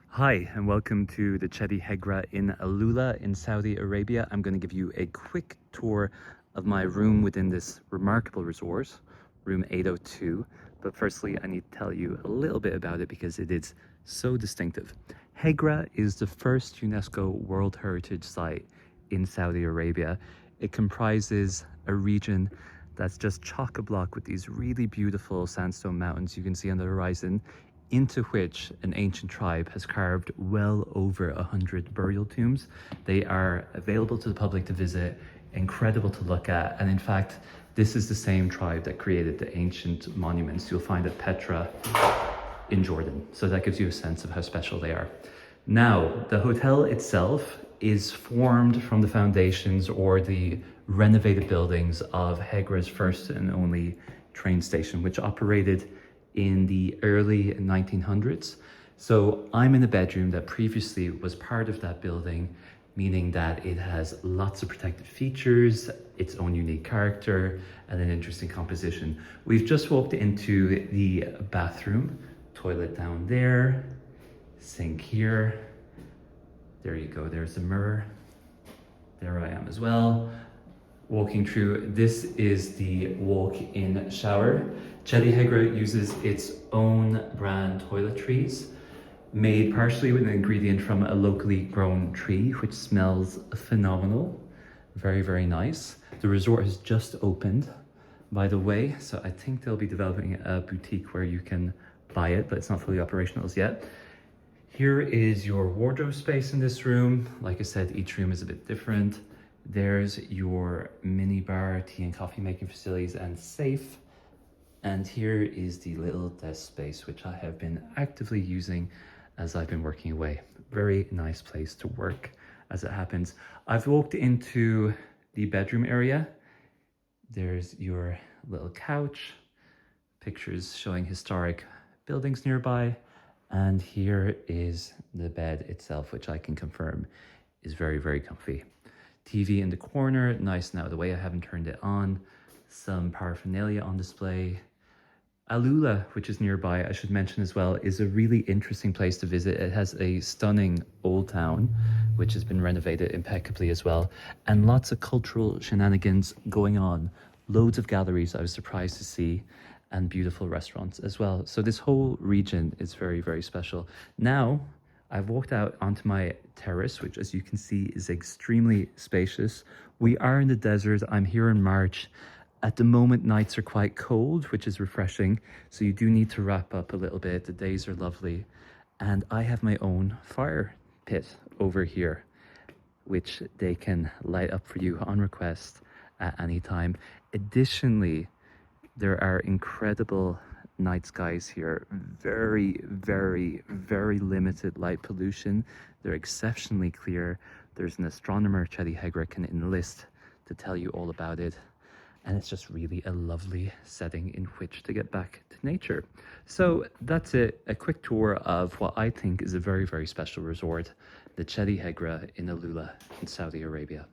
Hi, and welcome to the Chedi Hegra in AlUla in Saudi Arabia. I'm going to give you a quick tour of my room within this remarkable resort, room 802. But firstly, I need to tell you a little bit about it because it is so distinctive. Hegra is the first UNESCO World Heritage Site in Saudi Arabia. It comprises a region that's just chock-a-block with these really beautiful sandstone mountains you can see on the horizon, into which an ancient tribe has carved well over 100 burial tombs. They are available to the public to visit, incredible to look at, and in fact, this is the same tribe that created the ancient monuments you'll find at Petra in Jordan. So that gives you a sense of how special they are. Now, the hotel itself is formed from the foundations or the renovated buildings of Hegra's first and only train station, which operated in the early 1900s. So I'm in a bedroom that previously was part of that building, meaning that it has lots of protected features, its own unique character, and an interesting composition. We've just walked into the bathroom, toilet down there, sink here. There you go, there's the mirror. There I am as well. Walking through, this is the walk-in shower. Chedi Hegra uses its own brand toiletries, made partially with an ingredient from a locally grown tree, which smells phenomenal. Very, very nice. The resort has just opened, by the way, so I think they'll be developing a boutique where you can buy it, but it's not fully operational as yet. Here is your wardrobe space in this room. Like I said, each room is a bit different. There's your mini bar, tea and coffee making facilities, and safe. And here is the little desk space, which I have been actively using as I've been working away. Very nice place to work as it happens. I've walked into the bedroom area. There's your little couch, pictures showing historic buildings nearby. And here is the bed itself, which I can confirm is very, very comfy. TV in the corner, nice and out of the way. I haven't turned it on. Some paraphernalia on display. AlUla, which is nearby, I should mention as well, is a really interesting place to visit. It has a stunning old town, which has been renovated impeccably as well, and lots of cultural shenanigans going on. Loads of galleries I was surprised to see, and beautiful restaurants as well. So this whole region is very, very special. Now, I've walked out onto my terrace, which as you can see is extremely spacious. We are in the desert. I'm here in March. At the moment, nights are quite cold, which is refreshing. So you do need to wrap up a little bit. The days are lovely. And I have my own fire pit over here, which they can light up for you on request at any time. Additionally, there are incredible night skies here. Very, very, very limited light pollution. They're exceptionally clear. There's an astronomer, Chedi Hegra, can enlist to tell you all about it. And it's just really a lovely setting in which to get back to nature. So that's it, a quick tour of what I think is a very, very special resort, the Chedi Hegra in AlUla in Saudi Arabia.